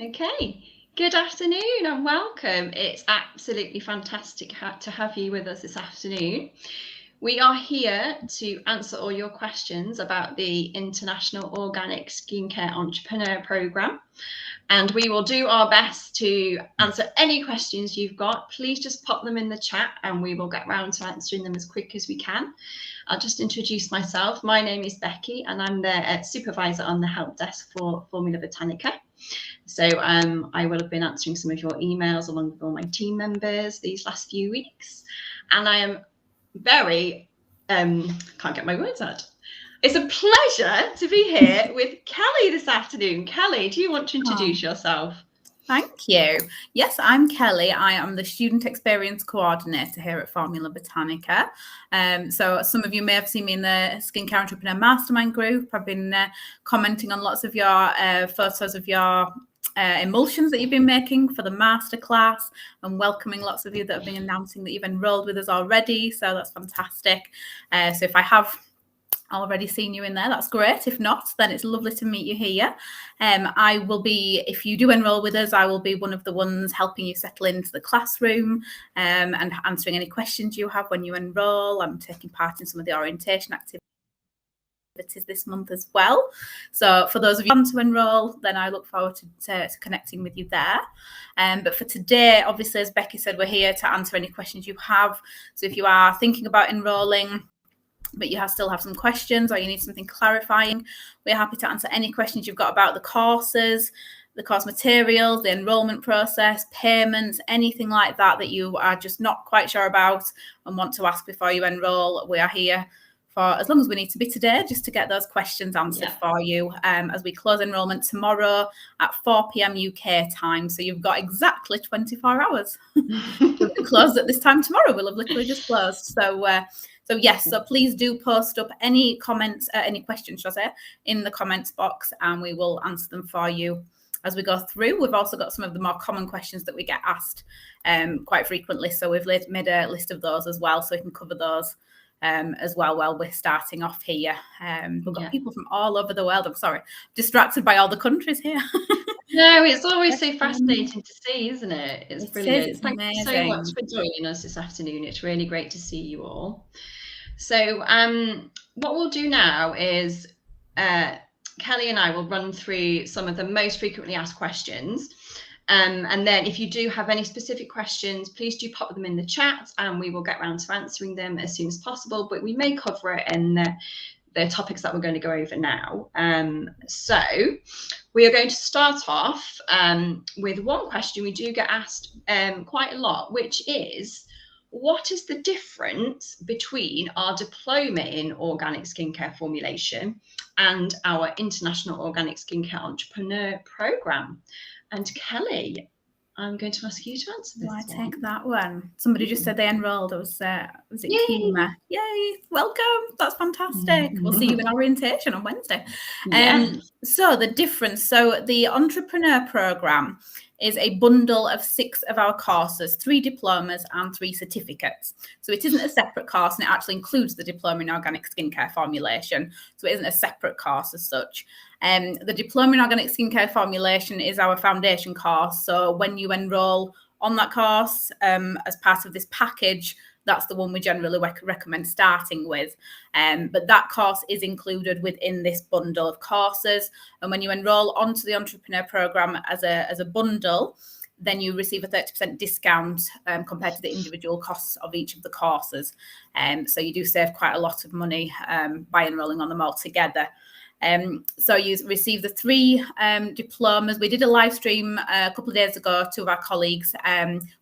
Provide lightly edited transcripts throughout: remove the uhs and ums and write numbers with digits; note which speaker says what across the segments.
Speaker 1: Okay, good afternoon and welcome. It's absolutely fantastic to have you with us this afternoon. We are here to answer all your questions about the International Organic Skincare Entrepreneur Programme, and we will do our best to answer any questions you've got. Please just pop them in the chat and we will get round to answering them as quick as we can. I'll just introduce myself. My name is Becky and I'm the supervisor on the help desk for Formula Botanica. So I will have been answering some of your emails along with all my team members these last few weeks. And I am very, can't get my words out. It's a pleasure to be here with Kelly this afternoon. Kelly, do you want to introduce yourself?
Speaker 2: Thank you. Yes, I'm Kelly. I am the Student Experience Coordinator here at Formula Botanica. So some of you may have seen me in the Skincare Entrepreneur Mastermind group. I've been commenting on lots of your photos of your emulsions that you've been making for the masterclass and welcoming lots of you that have been announcing that you've enrolled with us already. So that's fantastic. So if I have already seen you in there, that's great. If not, then it's lovely to meet you here. I will be, if you do enroll with us, I will be one of the ones helping you settle into the classroom and answering any questions you have when you enroll. I'm taking part in some of the orientation activities this month as well. So for those of you who want to enroll, then I look forward to connecting with you there. But for today, obviously, as Becky said, we're here to answer any questions you have. So if you are thinking about enrolling, but you still have some questions or you need something clarifying, we're happy to answer any questions you've got about the courses, the course materials, the enrolment process, payments, anything like that that you are just not quite sure about and want to ask before you enroll. We are here for as long as we need to be today, just to get those questions answered for you as we close enrolment tomorrow at 4 p.m. UK time. So you've got exactly 24 hours. We'll be closed at this time tomorrow. We'll have literally just closed. So yes, so please do post up any comments, any questions, should I say, in the comments box, and we will answer them for you as we go through. We've also got some of the more common questions that we get asked quite frequently. So we've made a list of those as well, so we can cover those as well while we're starting off here. We've got people from all over the world. I'm sorry, distracted by all the countries here.
Speaker 1: No, it's always so fascinating to see, isn't it? It's brilliant.
Speaker 2: It's
Speaker 1: Thank you so much for joining us this afternoon. It's really great to see you all. So what we'll do now is Kelly and I will run through some of the most frequently asked questions. And then if you do have any specific questions, please do pop them in the chat and we will get around to answering them as soon as possible. But we may cover it in the topics that we're going to go over now. So we are going to start off with one question we do get asked quite a lot, which is, what is the difference between our diploma in organic skincare formulation and our International Organic Skincare Entrepreneur Programme? And Kelly, I'm going to ask you to answer this.
Speaker 2: I take that one. Somebody just said they enrolled. Was it Kima? Yay! Welcome. That's fantastic. We'll see you in orientation on Wednesday. So the difference. So the Entrepreneur Programme is a bundle of 6 of our courses, 3 diplomas and 3 certificates. So it isn't a separate course, and it actually includes the diploma in organic skincare formulation. So it isn't a separate course as such. The diploma in organic skincare formulation is our foundation course. So when you enroll on that course as part of this package, that's the one we generally recommend starting with. But that course is included within this bundle of courses. And when you enroll onto the Entrepreneur Programme as a bundle, then you receive a 30% discount compared to the individual costs of each of the courses. So you do save quite a lot of money by enrolling on them all together. So you receive the 3 diplomas. We did a live stream a couple of days ago, 2 of our colleagues,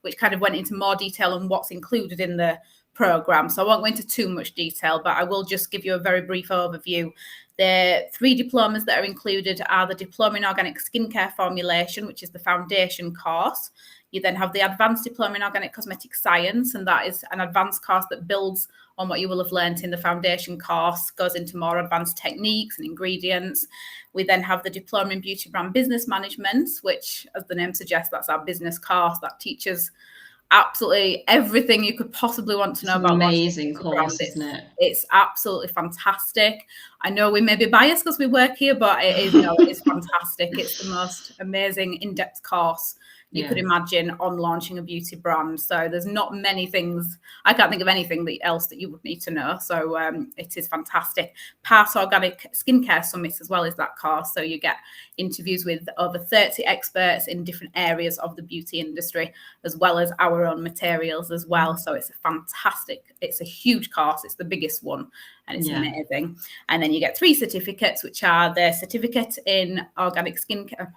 Speaker 2: which kind of went into more detail on what's included in the programme. So I won't go into too much detail, but I will just give you a very brief overview. The 3 diplomas that are included are the Diploma in Organic Skincare Formulation, which is the foundation course. You then have the Advanced Diploma in Organic Cosmetic Science, and that is an advanced course that builds on what you will have learnt in the foundation course, goes into more advanced techniques and ingredients. We then have the Diploma in Beauty Brand Business Management, which, as the name suggests, that's our business course that teaches absolutely everything you could possibly want to know about
Speaker 1: amazing course, isn't it?
Speaker 2: It's absolutely fantastic. I know we may be biased because we work here, but it's fantastic. It's the most amazing in-depth course you could imagine on launching a beauty brand. So there's not many things, I can't think of anything else that you would need to know. So it is fantastic. Part Organic Skincare Summit as well as that course. So you get interviews with over 30 experts in different areas of the beauty industry, as well as our own materials as well. So it's a huge course. It's the biggest one and it's amazing. And then you get 3 certificates, which are the certificate in organic skincare.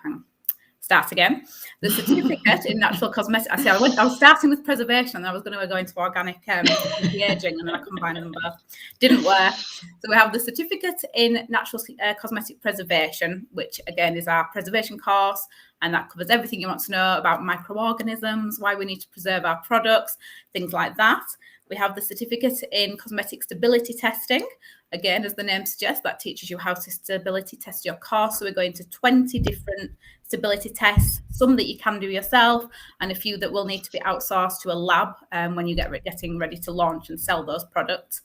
Speaker 2: Start again. The certificate in natural cosmetics. I was starting with preservation and I was going to go into organic anti-aging, and then I combined them both. Didn't work. So we have the certificate in natural cosmetic preservation, which again is our preservation course, and that covers everything you want to know about microorganisms, why we need to preserve our products, things like that. We have the certificate in cosmetic stability testing. Again, as the name suggests, that teaches you how to stability test your course. So we're going to 20 different stability tests, some that you can do yourself and a few that will need to be outsourced to a lab when you getting ready to launch and sell those products.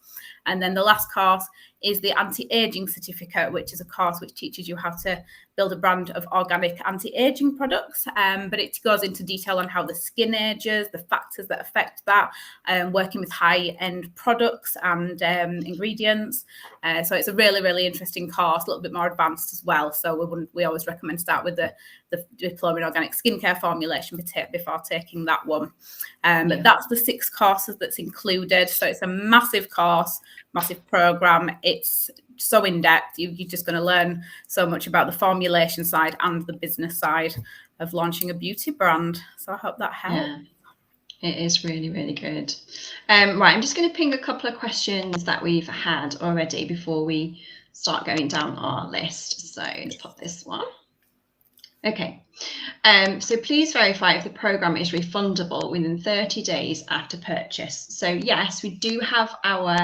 Speaker 2: And then the last course is the anti-aging certificate, which is a course which teaches you how to build a brand of organic anti-aging products. But it goes into detail on how the skin ages, the factors that affect that, working with high-end products and ingredients. So it's a really, really interesting course, a little bit more advanced as well. So we always recommend start with the Diploma in Organic Skincare formulation before taking that one. But that's the 6 courses that's included. So it's a massive course, massive program. It's so in-depth. You're just going to learn so much about the formulation side and the business side of launching a beauty brand. So I hope that helps.
Speaker 1: Yeah. It is really, really good. Right, I'm just going to ping a couple of questions that we've had already before we start going down our list. So let's pop this one. Okay, so please verify if the program is refundable within 30 days after purchase. So yes, we do have our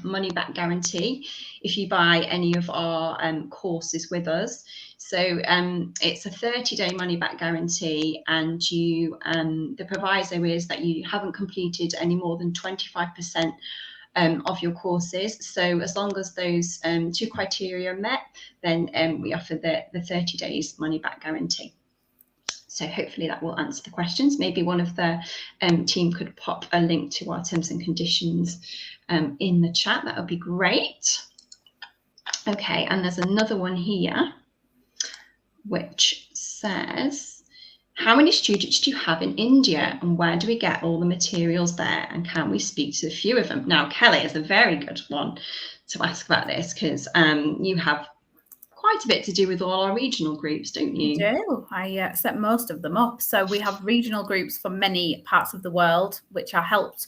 Speaker 1: money back guarantee if you buy any of our courses with us. So it's a 30-day money back guarantee, and you the proviso is that you haven't completed any more than 25% of your courses. So as long as those 2 criteria are met, then we offer the 30 days money back guarantee. So hopefully that will answer the questions. Maybe one of the team could pop a link to our terms and conditions in the chat. That would be great. Okay, and there's another one here which says, how many students do you have in India, and where do we get all the materials there, and can we speak to a few of them? Now, Kelly is a very good one to ask about this, because you have quite a bit to do with all our regional groups, don't you?
Speaker 2: I do. I set most of them up. So we have regional groups for many parts of the world, which are helped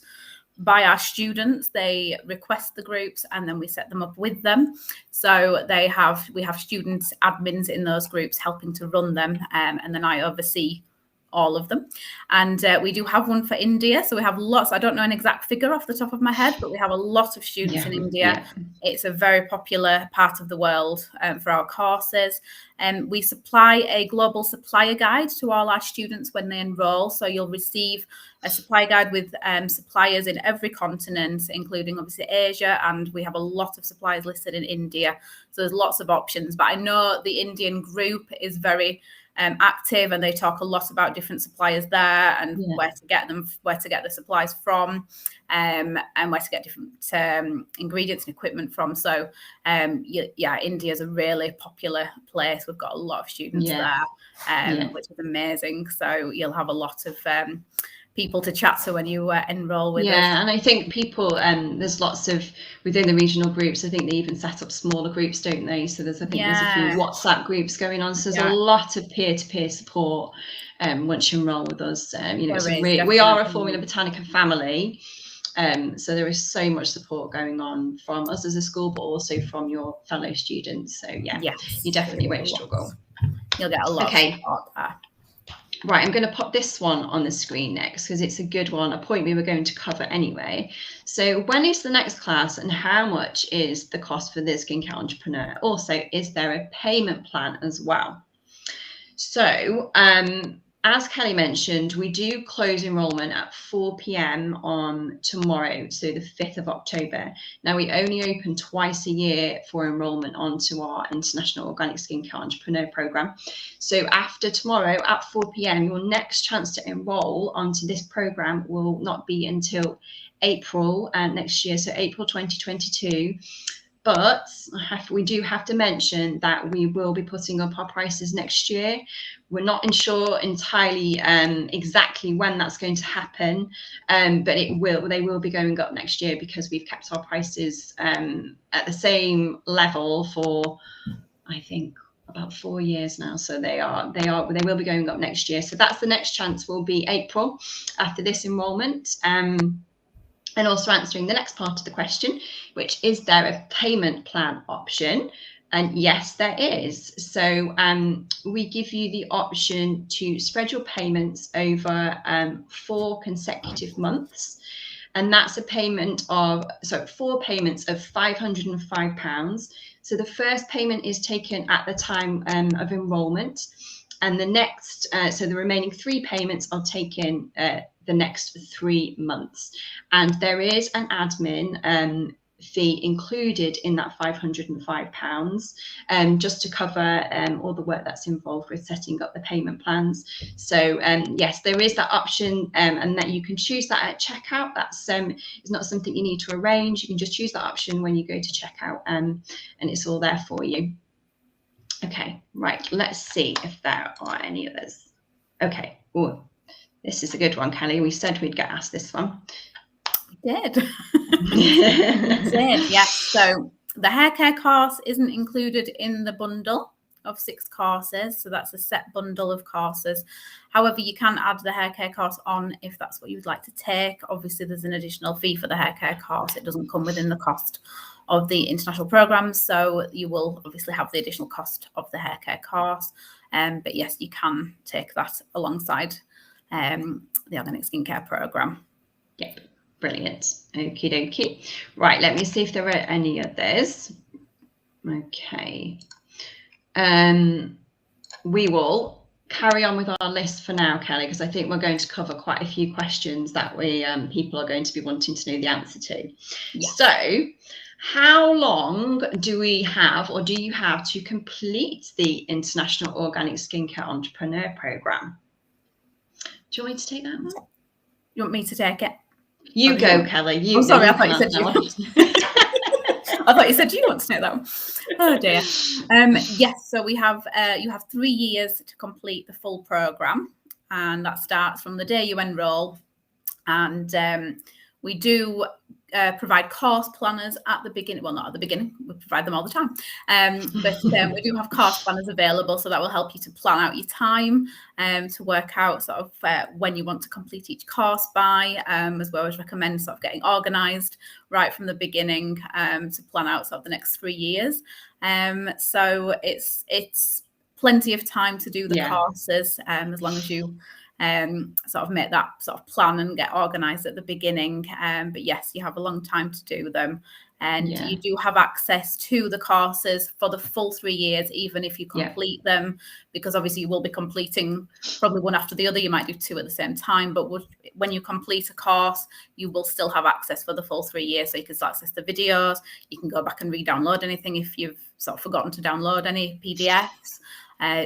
Speaker 2: by our students. They request the groups and then we set them up with them. So we have student admins in those groups helping to run them, and then I oversee all of them. And we do have one for India. So we have lots. I don't know an exact figure off the top of my head, but we have a lot of students in India. It's a very popular part of the world for our courses. We supply a global supplier guide to all our students when they enroll. So you'll receive a supply guide with suppliers in every continent, including obviously Asia. And we have a lot of suppliers listed in India. So there's lots of options. But I know the Indian group is very active, and they talk a lot about different suppliers there and where to get the supplies from, and where to get different ingredients and equipment from. So India is a really popular place. We've got a lot of students there, which is amazing. So you'll have a lot of people to chat to when you enroll with us.
Speaker 1: And I think people, there's lots of, within the regional groups, I think they even set up smaller groups, don't they? So there's a few WhatsApp groups going on. So there's a lot of peer-to-peer support once you enroll with us. We are a Formula Botanica family. So there is so much support going on from us as a school, but also from your fellow students. So you definitely won't struggle.
Speaker 2: You'll get a lot of support there.
Speaker 1: Right, I'm going to pop this one on the screen next because it's a good one, a point we were going to cover anyway. So when is the next class, and how much is the cost for the skincare entrepreneur? Also, is there a payment plan as well? So as Kelly mentioned, we do close enrolment at 4 p.m. on tomorrow, so the 5th of October. Now, we only open twice a year for enrolment onto our International Organic Skincare Entrepreneur Programme. So after tomorrow at 4 p.m, your next chance to enrol onto this programme will not be until April next year, so April 2022. But we do have to mention that we will be putting up our prices next year. We're not sure entirely exactly when that's going to happen, but they will be going up next year because we've kept our prices at the same level for, I think, about 4 years now. So they will be going up next year. So that's the next chance, will be April after this enrolment. And also answering the next part of the question, which is there a payment plan option? And yes, there is. So we give you the option to spread your payments over 4 consecutive months. And that's a payment of, 4 payments of £505. So the first payment is taken at the time of enrolment. And the next, so the remaining 3 payments are taken the next 3 months. And there is an admin fee included in that £505, just to cover all the work that's involved with setting up the payment plans. So yes, there is that option, and that you can choose that at checkout. That's it's not something you need to arrange. You can just choose that option when you go to checkout, and it's all there for you. Okay, right, let's see if there are any others. Okay, oh, this is a good one, Kelly. We said we'd get asked this one.
Speaker 2: We did. We did, yes. So the haircare course isn't included in the bundle of 6 courses. So that's a set bundle of courses. However, you can add the haircare course on if that's what you would like to take. Obviously, there's an additional fee for the haircare course. It doesn't come within the cost of the international programs, so you will obviously have the additional cost of the haircare course. But yes, you can take that alongside the organic skincare program.
Speaker 1: Yep, brilliant. Okie dokie. Right, let me see if there are any others. Okay. We will carry on with our list for now, Kelly, because I think we're going to cover quite a few questions that people are going to be wanting to know the answer to. Yeah. So, how long do we have, or do you have, to complete the International Organic Skincare Entrepreneur Programme? Do you want me to take that one?
Speaker 2: You want me to take it?
Speaker 1: You go, Kelly.
Speaker 2: I'm sorry, I thought you said you. I thought you said you want to take that one. Oh dear. Yes, so we have you have 3 years to complete the full programme, and that starts from the day you enrol. And we do provide course planners at the beginning. Well, not at the beginning, we provide them all the time. But we do have course planners available, so that will help you to plan out your time, to work out sort of when you want to complete each course by, as well as recommend sort of getting organised right from the beginning, to plan out sort of the next 3 years. So it's plenty of time to do the courses, as long as you sort of make that sort of plan and get organised at the beginning. But yes, you have a long time to do them, and you do have access to the courses for the full 3 years, even if you complete them, because obviously you will be completing probably one after the other. You might do 2 at the same time, but when you complete a course, you will still have access for the full 3 years. So you can still access the videos, you can go back and re-download anything if you've sort of forgotten to download any PDFs.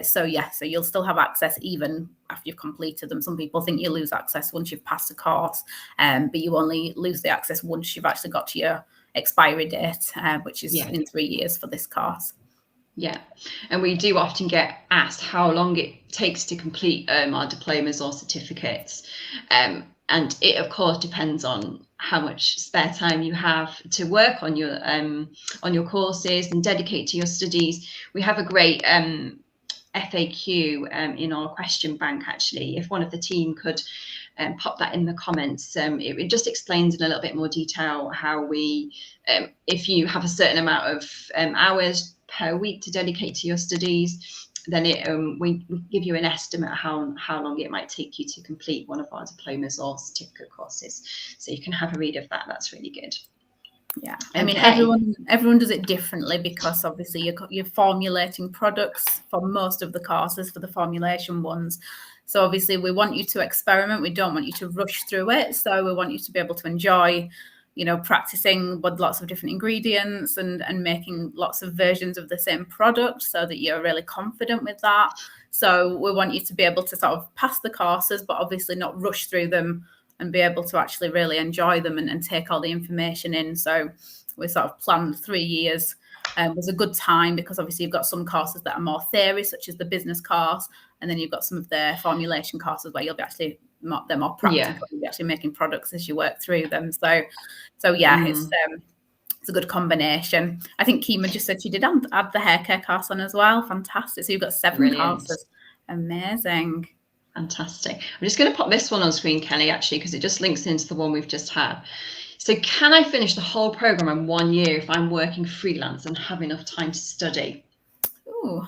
Speaker 2: So you'll still have access even after you've completed them. Some people think you lose access once you've passed a course, but you only lose the access once you've actually got to your expiry date, which is in 3 years for this course.
Speaker 1: Yeah, and we do often get asked how long it takes to complete our diplomas or certificates, and it of course depends on how much spare time you have to work on your courses and dedicate to your studies. We have a great FAQ in our question bank, actually. If one of the team could pop that in the comments, it just explains in a little bit more detail how we, if you have a certain amount of hours per week to dedicate to your studies, then we give you an estimate how long it might take you to complete one of our diplomas or certificate courses. So you can have a read of that. That's really good.
Speaker 2: Yeah, I mean, everyone does it differently because obviously you're formulating products for most of the courses, for the formulation ones. So obviously we want you to experiment. We don't want you to rush through it. So we want you to be able to enjoy, practicing with lots of different ingredients and making lots of versions of the same product so that you're really confident with that. So we want you to be able to sort of pass the courses, but obviously not rush through them and be able to actually really enjoy them and take all the information in. So we sort of planned 3 years. Was a good time because obviously you've got some courses that are more theory, such as the business course, and then you've got some of the formulation courses where you'll be actually they're more practical. You'll be actually making products as you work through them. So yeah, it's a good combination. I think Kima just said she did add the haircare course on as well. Fantastic. So you've got 7 courses. Amazing.
Speaker 1: Fantastic. I'm just going to pop this one on screen, Kelly, actually, because it just links into the one we've just had. So can I finish the whole program in 1 year if I'm working freelance and have enough time to study?
Speaker 2: Ooh,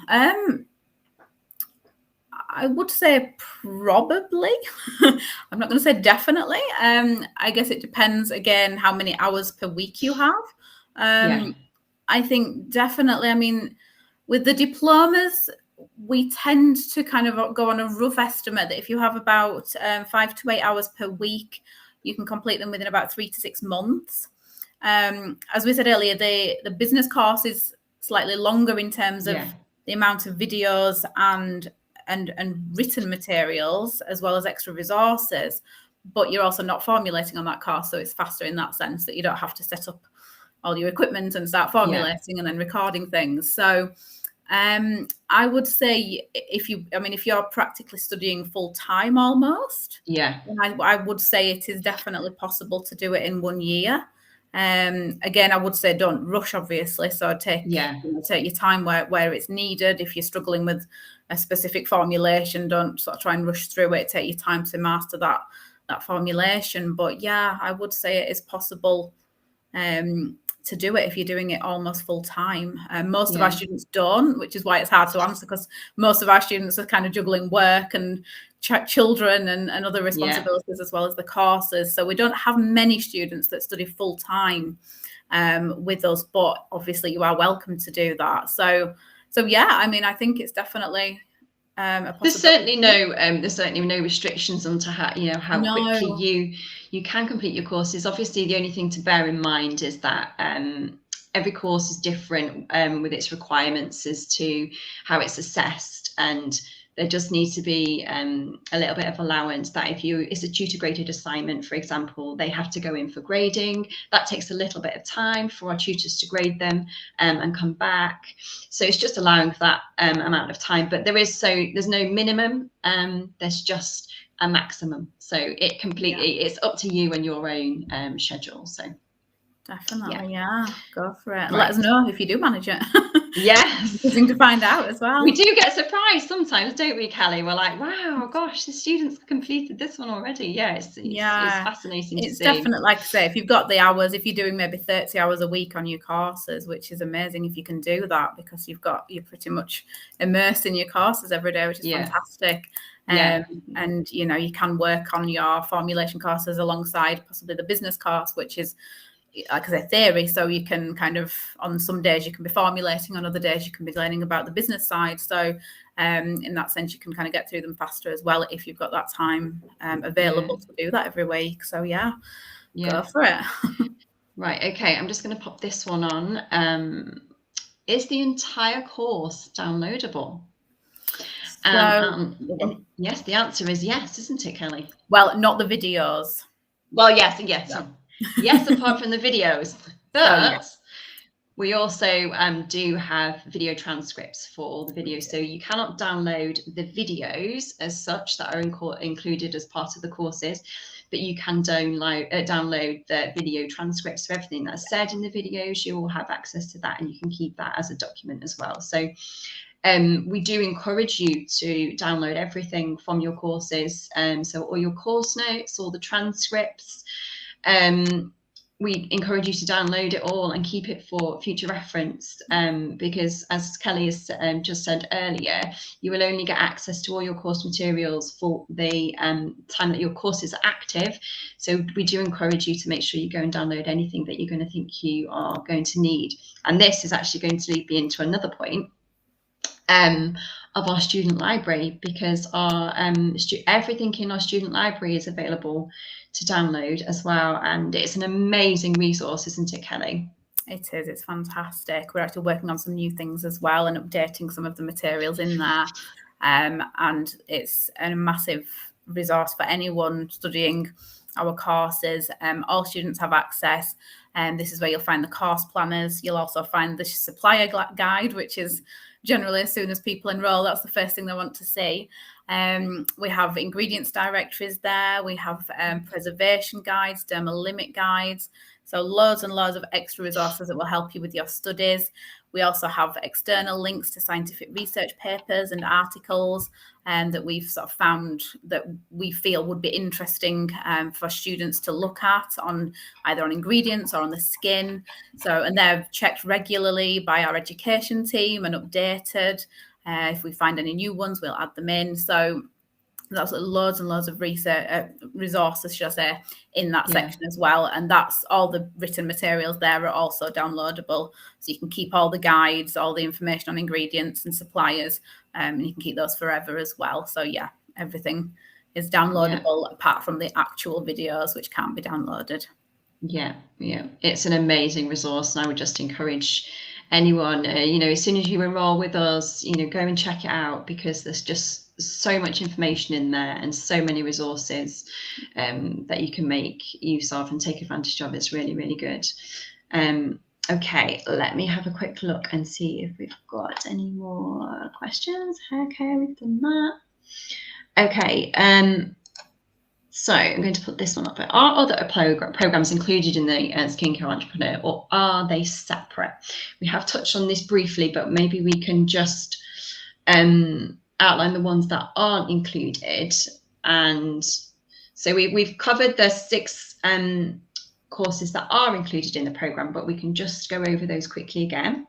Speaker 2: I would say probably. I'm not going to say definitely. I guess it depends, again, how many hours per week you have. I think definitely, I mean, with the diplomas, we tend to kind of go on a rough estimate that if you have about 5 to 8 hours per week, you can complete them within about 3 to 6 months. As we said earlier, the business course is slightly longer in terms of the amount of videos and written materials, as well as extra resources, but you're also not formulating on that course, so it's faster in that sense that you don't have to set up all your equipment and start formulating and then recording things. So I would say if you're practically studying full time almost, I would say it is definitely possible to do it in 1 year. Again, I would say don't rush, obviously. So take your time where it's needed. If you're struggling with a specific formulation, don't sort of try and rush through it. Take your time to master that formulation. But yeah, I would say it is possible to do it if you're doing it almost full time. Most of our students don't, which is why it's hard to answer, because most of our students are kind of juggling work and children and other responsibilities as well as the courses. So we don't have many students that study full time with us, but obviously you are welcome to do that. So yeah, I mean, I think it's definitely a possibility.
Speaker 1: There's certainly no restrictions on to how quickly you can complete your courses. Obviously, the only thing to bear in mind is that every course is different with its requirements as to how it's assessed, and there just needs to be a little bit of allowance that if it's a tutor graded assignment, for example, they have to go in for grading. That takes a little bit of time for our tutors to grade them and come back. So it's just allowing for that amount of time, but there's no minimum. There's just a maximum. So it's up to you and your own schedule. So
Speaker 2: definitely, go for it. Let us know if you do manage it.
Speaker 1: Yes.
Speaker 2: Interesting to find out as well.
Speaker 1: We do get surprised sometimes, don't we, Kelly? We're like, wow, gosh, the students completed this one already. Yeah, it's fascinating to see.
Speaker 2: It's definitely, like I say, if you've got the hours, if you're doing maybe 30 hours a week on your courses, which is amazing if you can do that, because you're pretty much immersed in your courses every day, which is fantastic. And you can work on your formulation courses alongside possibly the business course, which is, like I say, theory. So you can kind of, on some days you can be formulating, on other days you can be learning about the business side. So in that sense, you can kind of get through them faster as well if you've got that time available to do that every week. So go for it.
Speaker 1: Right. Okay. I'm just going to pop this one on. Is the entire course downloadable? Yes, the answer is yes, isn't it, Kelly?
Speaker 2: Well, not the videos.
Speaker 1: Well, yes. Yes, apart from the videos, but we also do have video transcripts for all the videos. So you cannot download the videos as such that are included as part of the courses, but you can download the video transcripts. So everything that's said in the videos, you will have access to that, and you can keep that as a document as well. So we do encourage you to download everything from your courses. So all your course notes, all the transcripts. we encourage you to download it all and keep it for future reference, because as Kelly has just said earlier, you will only get access to all your course materials for the time that your courses are active. So we do encourage you to make sure you go and download anything that you're going to think you are going to need. And this is actually going to lead me into another point of our student library, because our everything in our student library is available to download as well, and it's an amazing resource, isn't it, Kelly?
Speaker 2: It is. It's fantastic. We're actually working on some new things as well and updating some of the materials in there, and it's a massive resource for anyone studying our courses. All students have access, and this is where you'll find the course planners. You'll also find the supplier guide, which is generally as soon as people enroll, that's the first thing they want to see. We have ingredients directories there. We have preservation guides, dermal limit guides. So loads and loads of extra resources that will help you with your studies. We also have external links to scientific research papers and articles that we've sort of found that we feel would be interesting for students to look at on either on ingredients or on the skin. So, and they're checked regularly by our education team and updated. If we find any new ones, we'll add them in. So that's loads and loads of research resources, should I say, in that section as well. And that's all the written materials there are also downloadable. So you can keep all the guides, all the information on ingredients and suppliers, and you can keep those forever as well. So yeah, everything is downloadable apart from the actual videos, which can't be downloaded.
Speaker 1: Yeah, it's an amazing resource, and I would just encourage anyone, as soon as you enroll with us, go and check it out, because there's just so much information in there and so many resources that you can make use of and take advantage of. It's really, really good. Okay, let me have a quick look and see if we've got any more questions. Okay, we've done that. Okay, so I'm going to put this one up. Are other programs included in the Skincare Entrepreneur, or are they separate? We have touched on this briefly, but maybe we can just outline the ones that aren't included. And so we've covered the 6 courses that are included in the program, but we can just go over those quickly again.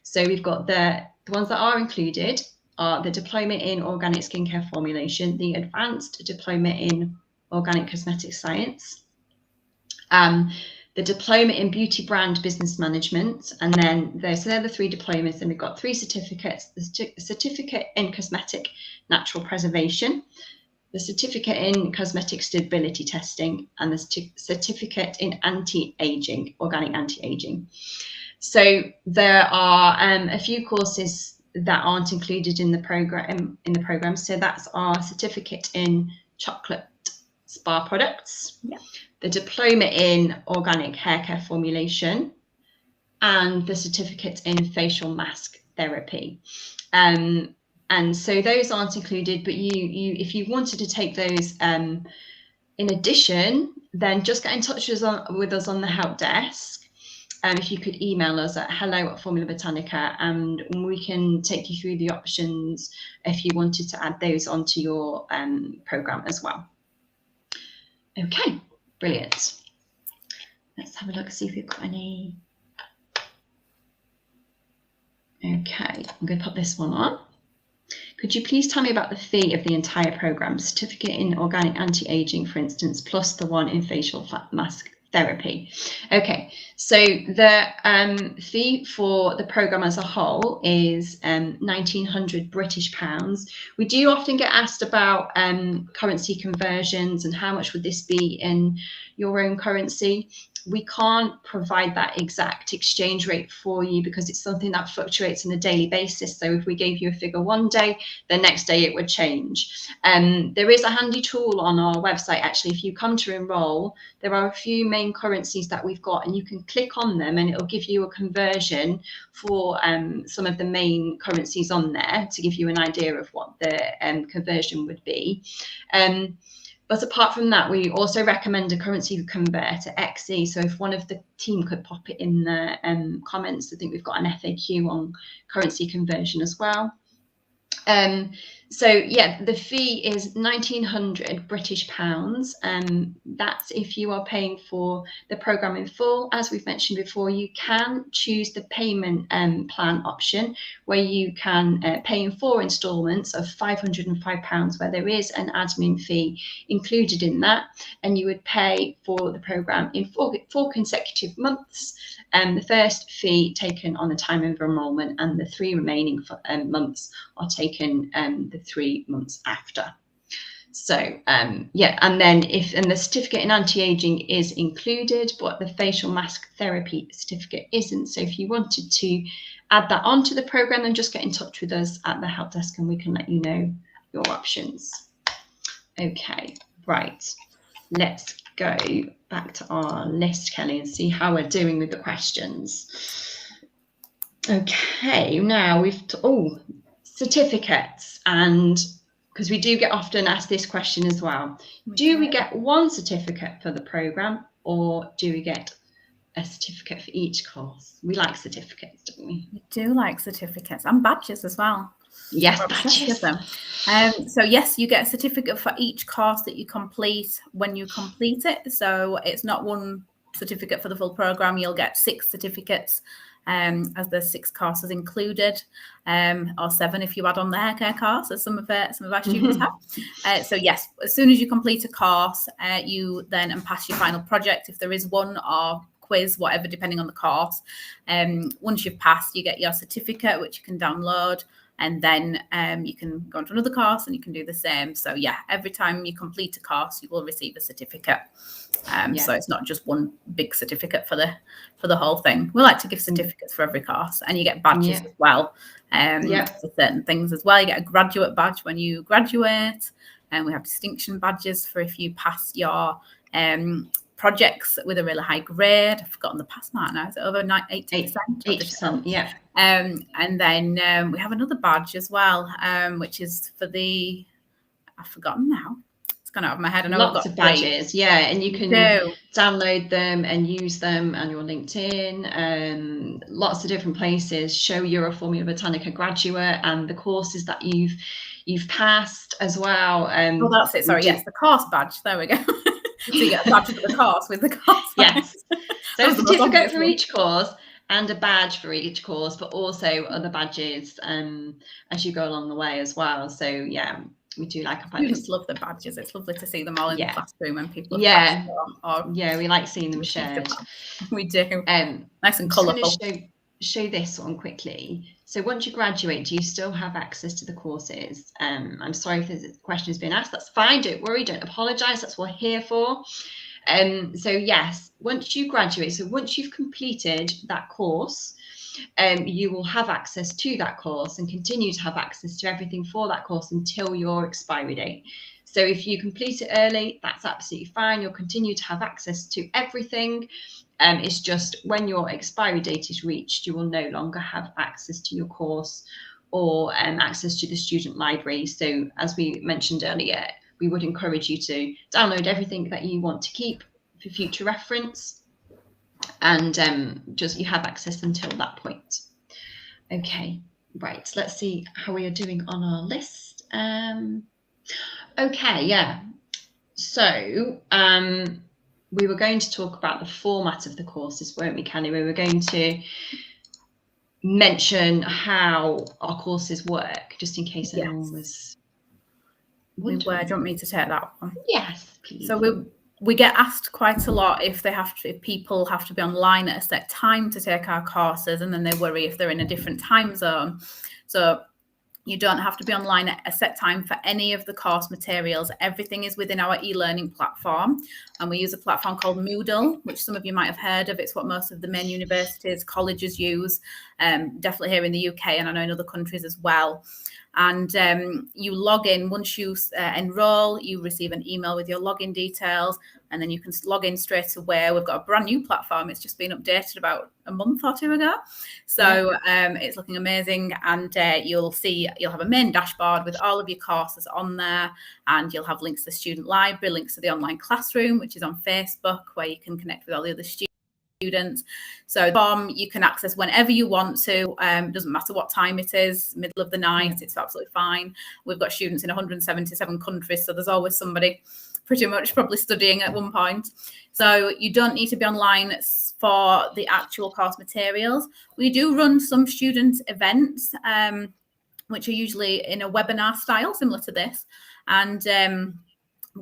Speaker 1: So we've got the ones that are included are the Diploma in Organic Skincare Formulation, the Advanced Diploma in Organic Cosmetic Science, the Diploma in Beauty Brand Business Management, and then they're the 3 diplomas. And we've got 3 certificates: the Certificate in Cosmetic Natural Preservation, the Certificate in Cosmetic Stability Testing, and the Certificate in Anti-Aging, Organic Anti-Aging. So there are a few courses that aren't included in the program. So that's our Certificate in Chocolate Spa Products, the Diploma in Organic Haircare Formulation, and the Certificate in Facial Mask Therapy. And so those aren't included, but if you wanted to take those in addition, then just get in touch with us on the help desk. If you could email us at hello@Formula Botanica, and we can take you through the options if you wanted to add those onto your program as well. Okay, brilliant. Let's have a look, see if we've got any. Okay, I'm going to put this one on. Could you please tell me about the fee of the entire program? Certificate in Organic Anti-Aging, for instance, plus the one in Facial Mask Therapy. Okay, so the fee for the program as a whole is 1,900 British pounds. We do often get asked about currency conversions and how much would this be in your own currency. We can't provide that exact exchange rate for you because it's something that fluctuates on a daily basis. So if we gave you a figure one day, the next day it would change. There is a handy tool on our website, actually. If you come to enroll, there are a few main currencies that we've got, and you can click on them and it'll give you a conversion for some of the main currencies on there to give you an idea of what the conversion would be. But apart from that, we also recommend a currency converter, Beccy. So if one of the team could pop it in the comments, I think we've got an FAQ on currency conversion as well. So yeah, the fee is £1,900 British. That's if you are paying for the programme in full. As we've mentioned before, you can choose the payment plan option, where you can pay in 4 instalments of £505, where there is an admin fee included in that, and you would pay for the programme in four consecutive months. The first fee taken on the time of enrolment, and the 3 remaining months are taken the 3 months after. So yeah, and then the certificate in anti-aging is included, but the facial mask therapy certificate isn't. So if you wanted to add that onto the program, then just get in touch with us at the help desk and we can let you know your options. Okay, right. Let's go back to our list, Kelly, and see how we're doing with the questions. Okay, now certificates, and because we do get often asked this question as well. Do we get one certificate for the programme, or do we get a certificate for each course? We like certificates, don't we?
Speaker 2: We do like certificates and badges as well.
Speaker 1: Yes, badges.
Speaker 2: So yes, you get a certificate for each course that you complete when you complete it. So it's not one certificate for the full programme. You'll get 6 certificates as there's 6 courses included, or 7 if you add on the haircare course, as some of our students have. So yes, as soon as you complete a course, you then pass your final project, if there is one, or quiz, whatever, depending on the course. Once you've passed, you get your certificate, which you can download. And then you can go on to another course and you can do the same. So yeah, every time you complete a course, you will receive a certificate. So it's not just one big certificate for the whole thing. We like to give certificates for every course, and you get badges as well for certain things as well. You get a graduate badge when you graduate, and we have distinction badges for if you pass your projects with a really high grade. I've forgotten the pass mark now. Is it over 80%?
Speaker 1: 80%, yeah.
Speaker 2: And then we have another badge as well, which is for I've forgotten now. It's gone out of my head. I know
Speaker 1: Lots of badges, and you can download them and use them on your LinkedIn. Lots of different places show you're a Formula Botanica graduate and the courses that you've passed as well.
Speaker 2: Oh, that's it. Sorry, yes, the course badge. There we go. So you get a badge for the course with the course.
Speaker 1: Yes. So a certificate for each course and a badge for each course, but also other badges as you go along the way as well. So yeah, we do like our badges.
Speaker 2: Students love the badges. It's lovely to see them all in the classroom and people.
Speaker 1: We like seeing them shared.
Speaker 2: We do. Nice and colourful.
Speaker 1: Show this one quickly. So once you graduate, do you still have access to the courses? I'm sorry if this question has been asked. That's fine. Don't worry. Don't apologise. That's what we're here for. So yes, once you graduate, so once you've completed that course, you will have access to that course and continue to have access to everything for that course until your expiry date. So if you complete it early, that's absolutely fine. You'll continue to have access to everything. It's just when your expiry date is reached, you will no longer have access to your course or access to the student library. So as we mentioned earlier, we would encourage you to download everything that you want to keep for future reference, and just you have access until that point. Okay, right, let's see how we are doing on our list. Okay, yeah, so we were going to talk about the format of the courses, weren't we, Kelly? We were going to mention how our courses work, just in case anyone was...
Speaker 2: Do you want me to take that one?
Speaker 1: Yes, please.
Speaker 2: So we get asked quite a lot if people have to be online at a set time to take our courses, and then they worry if they're in a different time zone. So you don't have to be online at a set time for any of the course materials. Everything is within our e-learning platform, and we use a platform called Moodle, which some of you might have heard of. It's what most of the main universities, colleges use, definitely here in the UK, and I know in other countries as well. And you log in. Once you enroll, you receive an email with your login details, and then you can log in straight away. We've got a brand new platform. It's just been updated about a month or two ago. So it's looking amazing. And you'll have a main dashboard with all of your courses on there, and you'll have links to the student library, links to the online classroom, which is on Facebook, where you can connect with all the other students. students. So the form you can access whenever you want to. Doesn't matter what time it is, middle of the night, it's absolutely fine. We've got students in 177 countries, so there's always somebody pretty much probably studying at one point. So you don't need to be online for the actual course materials. We do run some student events, which are usually in a webinar style, similar to this. And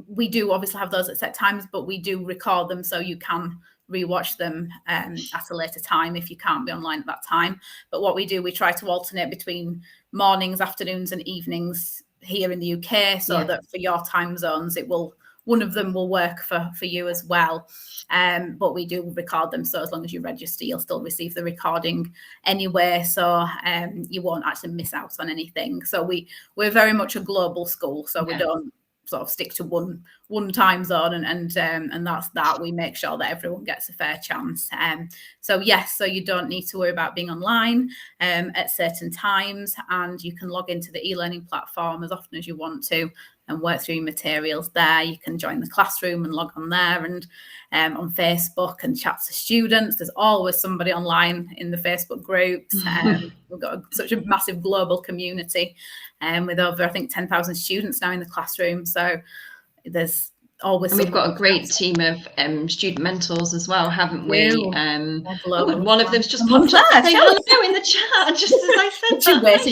Speaker 2: we do obviously have those at set times, but we do record them so you can rewatch them at a later time if you can't be online at that time. But what we do, we try to alternate between mornings, afternoons and evenings here in the UK, so that for your time zones, one of them will work for you as well. But we do record them, so as long as you register, you'll still receive the recording anyway, so you won't actually miss out on anything. So we're very much a global school, so we don't sort of stick to one time zone, and that's that. We make sure that everyone gets a fair chance. So you don't need to worry about being online at certain times, and you can log into the e-learning platform as often as you want to and work through your materials there. You can join the classroom and log on there, and on Facebook and chat to students. There's always somebody online in the Facebook groups. We've got such a massive global community with over, I think, 10,000 students now in the classroom. So there's always.
Speaker 1: And we've got a great team of student mentors as well, haven't we? And one of them's just popped up to say hello in the chat, just as I said that.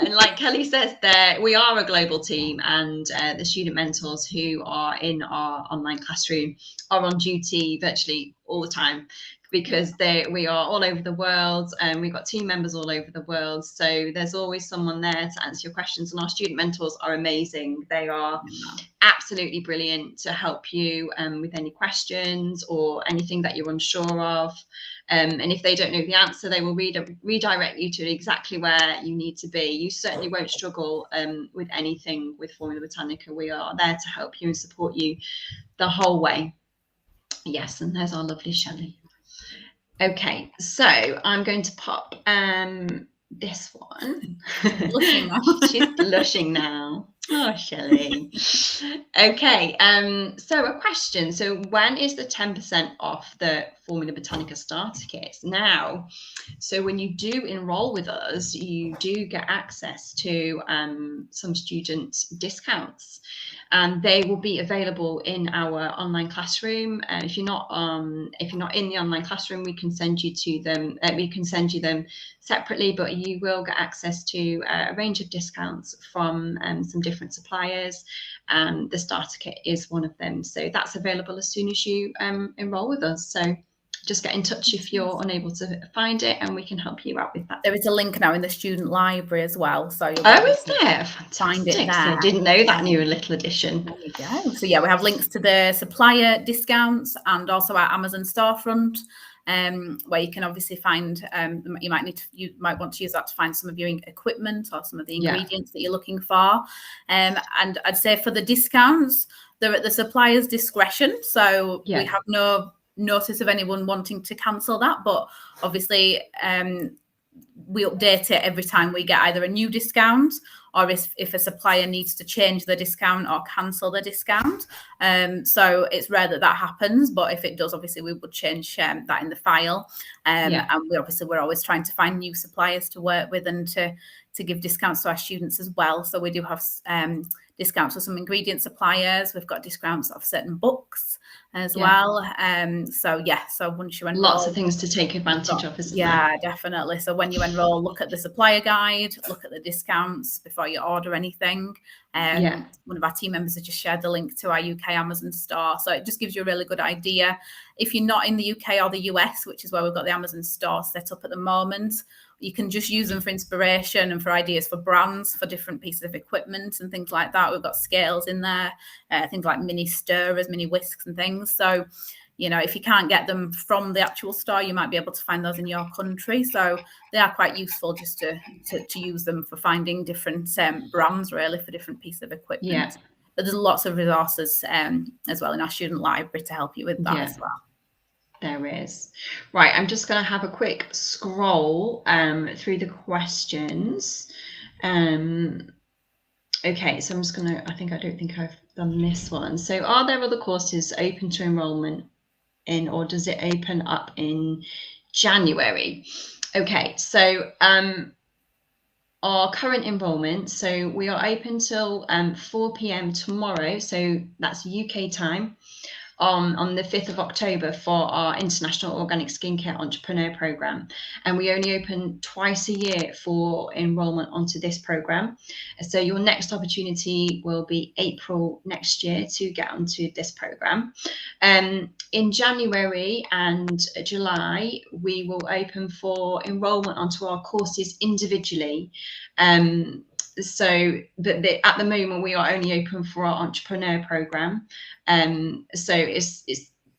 Speaker 1: And like Kelly says there, we are a global team, and the student mentors who are in our online classroom are on duty virtually all the time, because we are all over the world, and we've got team members all over the world. So there's always someone there to answer your questions. And our student mentors are amazing. They are absolutely brilliant to help you with any questions or anything that you're unsure of. And if they don't know the answer, they will redirect you to exactly where you need to be. You certainly won't struggle with anything with Formula Botanica. We are there to help you and support you the whole way. Yes, and there's our lovely Shelley. Okay, so I'm going to pop this one. She's blushing now. Oh, Shelley. Okay, so a question. So when is the 10% off the Formula Botanica starter kits? Now, so when you do enroll with us, you do get access to some student discounts, and they will be available in our online classroom. If you're not in the online classroom, we can send you to them. We can send you them separately, but you will get access to a range of discounts from some different suppliers. The starter kit is one of them, so that's available as soon as you enroll with us. So just get in touch if you're unable to find it, and we can help you out with that.
Speaker 2: There is a link now in the student library as well, so you'll
Speaker 1: is there?
Speaker 2: Find it there.
Speaker 1: So I didn't know that new little addition.
Speaker 2: There you go. So yeah, we have links to the supplier discounts and also our Amazon storefront, where you can obviously find you might want to use that to find some of your equipment or some of the ingredients that you're looking for. And I'd say for the discounts, they're at the supplier's discretion, so we have no notice of anyone wanting to cancel that, but obviously we update it every time we get either a new discount or if a supplier needs to change the discount or cancel the discount. So it's rare that happens, but if it does, obviously we would change that in the file. And we're always trying to find new suppliers to work with and to give discounts to our students as well. So we do have discounts for some ingredient suppliers. We've got discounts off certain books as well. So once you enroll,
Speaker 1: lots of things to take advantage of, isn't there?
Speaker 2: Yeah, definitely. So when you enroll, look at the supplier guide, look at the discounts before you order anything. One of our team members has just shared the link to our UK Amazon store, so it just gives you a really good idea. If you're not in the UK or the US, which is where we've got the Amazon store set up at the moment, you can just use them for inspiration and for ideas for brands, for different pieces of equipment and things like that. We've got scales in there, things like mini stirrers, mini whisks and things. So, if you can't get them from the actual store, you might be able to find those in your country. So they are quite useful just to use them for finding different brands, really, for different pieces of equipment. Yeah. But there's lots of resources as well in our student library to help you with that as well.
Speaker 1: There is. Right, I'm just going to have a quick scroll through the questions. Okay, so I'm just going to, I don't think I've done this one. So are there other courses open to enrolment in, or does it open up in January? Okay, so our current enrolment, so we are open till 4 p.m. tomorrow, so that's UK time, on the 5th of October for our International Organic Skincare Entrepreneur Programme. And we only open twice a year for enrolment onto this programme. So your next opportunity will be April next year to get onto this programme. In January and July, we will open for enrolment onto our courses individually. But at the moment we are only open for our entrepreneur program, so it's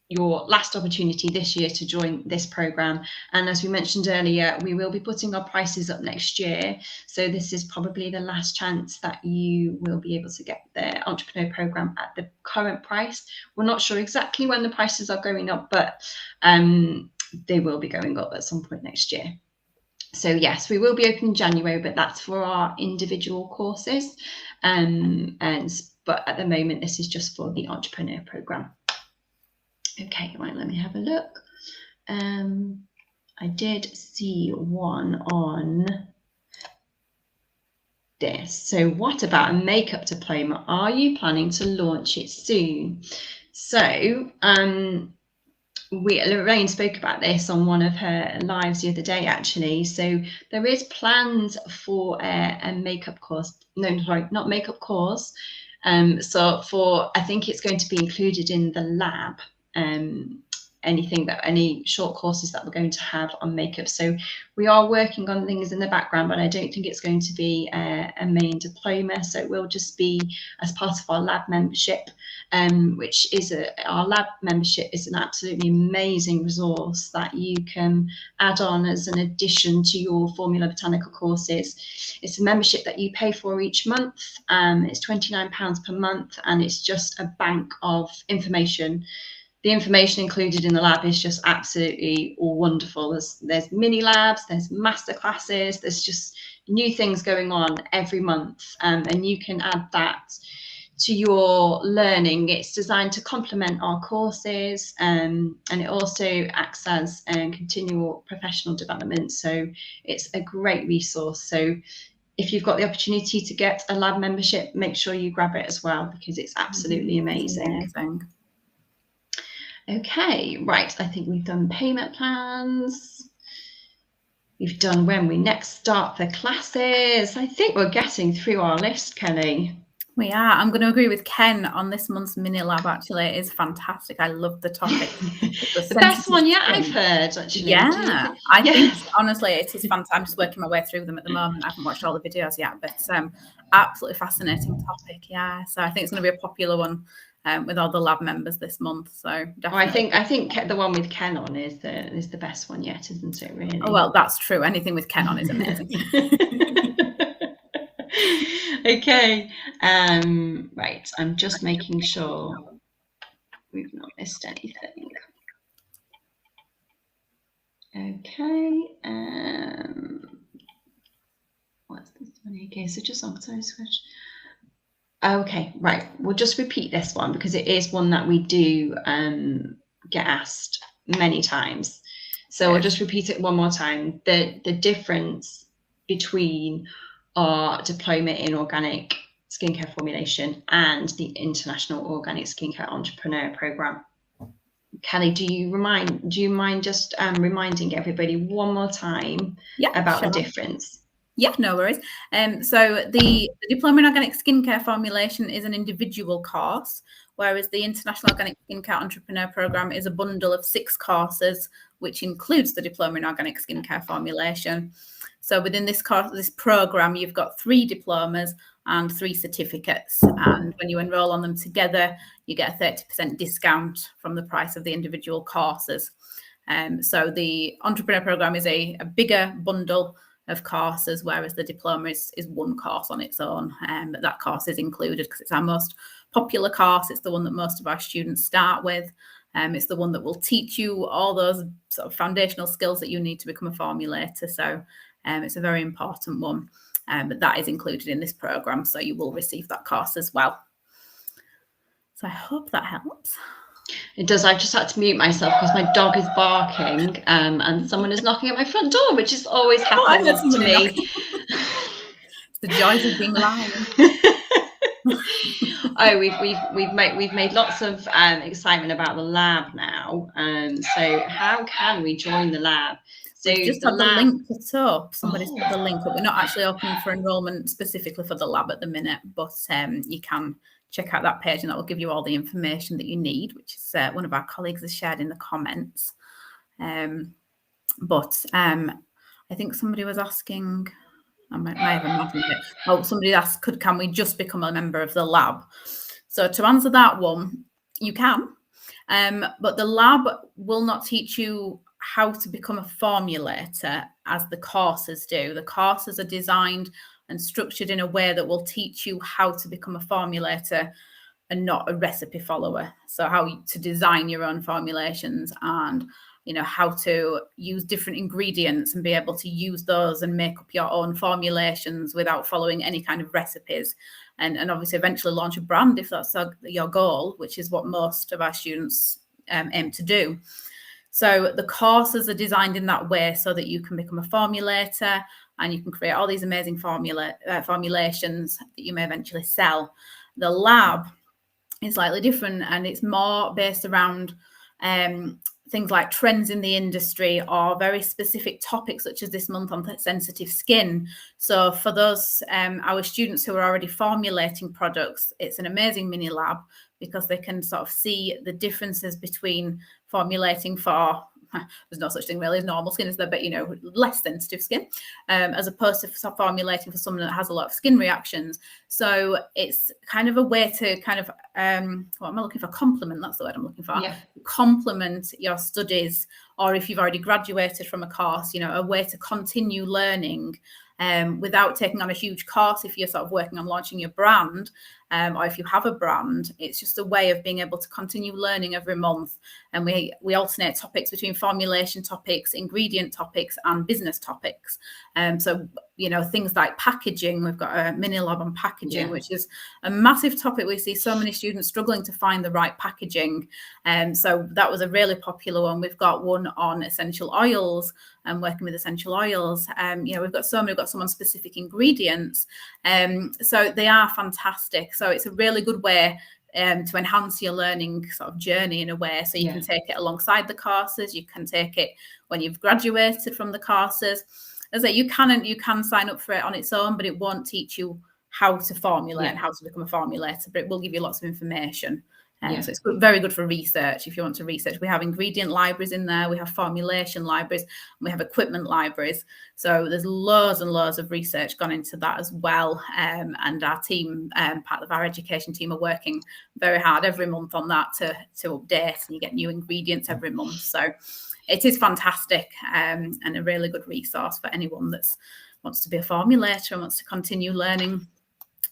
Speaker 1: your last opportunity this year to join this program. And as we mentioned earlier, we will be putting our prices up next year, so this is probably the last chance that you will be able to get the entrepreneur program at the current price. We're not sure exactly when the prices are going up, but they will be going up at some point next year. So yes, we will be open in January, but that's for our individual courses. But at the moment, this is just for the entrepreneur program. Okay, right, let me have a look. I did see one on this. So what about a makeup diploma? Are you planning to launch it soon? So Lorraine spoke about this on one of her lives the other day, actually. So there is plans for a makeup course. No, sorry, not makeup course. So I think it's going to be included in the lab. Any short courses that we're going to have on makeup. So we are working on things in the background, but I don't think it's going to be a main diploma. So it will just be as part of our lab membership, which is our lab membership is an absolutely amazing resource that you can add on as an addition to your Formula Botanica courses. It's a membership that you pay for each month. It's £29 per month, and it's just a bank of information. The information included in the lab is just absolutely wonderful. There's mini labs, there's master classes, there's just new things going on every month, and you can add that to your learning. It's designed to complement our courses, and it also acts as continual professional development. So it's a great resource. So if you've got the opportunity to get a lab membership, make sure you grab it as well, because it's absolutely amazing. Okay, right, I think we've done payment plans. We've done when we next start the classes. I think we're getting through our list, Kelly.
Speaker 2: We are. I'm going to agree with Ken on this month's mini lab. Actually, it is fantastic. I love the topic.
Speaker 1: The best one yet, I've heard, actually.
Speaker 2: Yeah, I think honestly it is fantastic. I'm just working my way through them at the moment. I haven't watched all the videos yet, but absolutely fascinating topic. Yeah, so I think it's going to be a popular one with all the lab members this month. So definitely.
Speaker 1: I think the one with Ken on is the best one yet, isn't it? Really?
Speaker 2: Oh well, that's true. Anything with Ken on is amazing.
Speaker 1: Okay, right, I'm just making sure we've not missed anything. Okay, what's this one? Okay, so just on switch. Okay, right, we'll just repeat this one because it is one that we do get asked many times. So I'll just repeat it one more time. The difference between our diploma in organic skincare formulation and the International Organic Skincare Entrepreneur Program. Kelly, do you mind just reminding everybody one more time about the difference?
Speaker 2: Yeah, no worries. So the Diploma in Organic Skincare Formulation is an individual course, whereas the International Organic Skincare Entrepreneur Program is a bundle of 6 courses, which includes the Diploma in Organic Skincare Formulation. So within this course, this program, you've got 3 diplomas and 3 certificates. And when you enroll on them together, you get a 30% discount from the price of the individual courses. So the entrepreneur program is a bigger bundle of courses, whereas the diploma is one course on its own. But that course is included because it's our most popular course. It's the one that most of our students start with. It's the one that will teach you all those sort of foundational skills that you need to become a formulator. So it's a very important one. but that is included in this programme, so you will receive that course as well. So I hope that helps.
Speaker 1: It does. I've just had to mute myself because my dog is barking and someone is knocking at my front door, which is always happens to me.
Speaker 2: It's the joys of being live.
Speaker 1: Oh, we've made lots of excitement about the lab now. So how can we join the lab? So
Speaker 2: we've just had the link put up. Somebody's put the link up. We're not actually open for enrolment specifically for the lab at the minute, but you can check out that page and that will give you all the information that you need, which is one of our colleagues has shared in the comments. But I think somebody was asking, I might have imagined it. Oh, somebody asked, can we just become a member of the lab? So to answer that one, you can, but the lab will not teach you how to become a formulator as the courses do. The courses are designed and structured in a way that will teach you how to become a formulator and not a recipe follower. So how to design your own formulations and, you know, how to use different ingredients and be able to use those and make up your own formulations without following any kind of recipes. And obviously eventually launch a brand if that's your goal, which is what most of our students aim to do. So the courses are designed in that way so that you can become a formulator and you can create all these amazing formulations that you may eventually sell. The lab is slightly different and it's more based around things like trends in the industry or very specific topics, such as this month on sensitive skin. So for those, our students who are already formulating products, it's an amazing mini lab because they can sort of see the differences between formulating for, there's no such thing really as normal skin, is there, but, you know, less sensitive skin, as opposed to formulating for someone that has a lot of skin reactions. So it's kind of a way to kind of, what am I looking for? Complement, that's the word I'm looking for. Yeah. Complement your studies, or if you've already graduated from a course, you know, a way to continue learning without taking on a huge course if you're sort of working on launching your brand, or if you have a brand. It's just a way of being able to continue learning every month. And we alternate topics between formulation topics, ingredient topics, and business topics. So, you know, things like packaging, we've got a mini lab on packaging, which is a massive topic. We see so many students struggling to find the right packaging. So that was a really popular one. We've got one on essential oils and working with essential oils. You know, we've got some on specific ingredients. So they are fantastic. So it's a really good way to enhance your learning sort of journey in a way. So you can take it alongside the courses. You can take it when you've graduated from the courses. As I say, you can sign up for it on its own, but it won't teach you how to formulate and how to become a formulator, but it will give you lots of information. So it's very good for research if you want to research. We have ingredient libraries in there, we have formulation libraries, and we have equipment libraries. So there's loads and loads of research gone into that as well. And our team, part of our education team, are working very hard every month on that to update, and you get new ingredients every month. So it is fantastic and a really good resource for anyone that wants to be a formulator and wants to continue learning,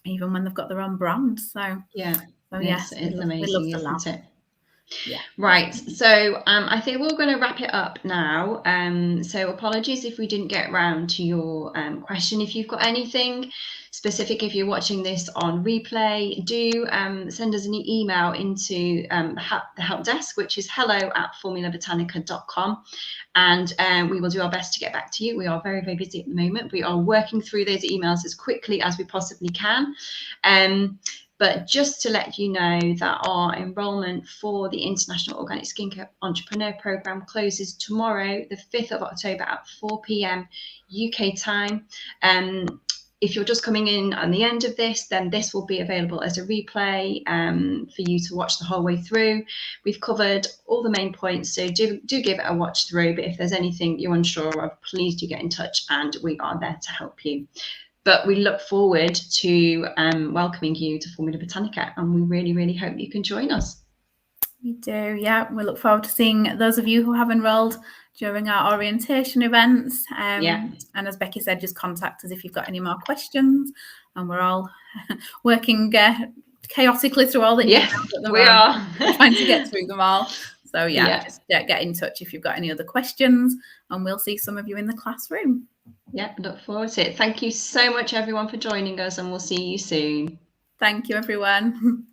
Speaker 2: even when they've got their own brand. So yes,
Speaker 1: it's amazing, isn't it?
Speaker 2: Yeah.
Speaker 1: Right. So I think we're going to wrap it up now. So apologies if we didn't get around to your question. If you've got anything specific, if you're watching this on replay, do send us an email into the help desk, which is hello@formulabotanica.com. And we will do our best to get back to you. We are very, very busy at the moment. We are working through those emails as quickly as we possibly can. But just to let you know that our enrolment for the International Organic Skincare Entrepreneur Programme closes tomorrow, the 5th of October at 4 p.m. UK time. If you're just coming in on the end of this, then this will be available as a replay for you to watch the whole way through. We've covered all the main points, so do give it a watch through. But if there's anything you're unsure of, please do get in touch and we are there to help you. But we look forward to welcoming you to Formula Botanica, and we really, really hope you can join us.
Speaker 2: We do, yeah. We look forward to seeing those of you who have enrolled during our orientation events. And as Becky said, just contact us if you've got any more questions. And we're all working chaotically through all the emails at the moment.
Speaker 1: We are
Speaker 2: trying to get through them all. So just get in touch if you've got any other questions, and we'll see some of you in the classroom.
Speaker 1: Yeah, look forward to it. Thank you so much, everyone, for joining us, and we'll see you soon.
Speaker 2: Thank you, everyone.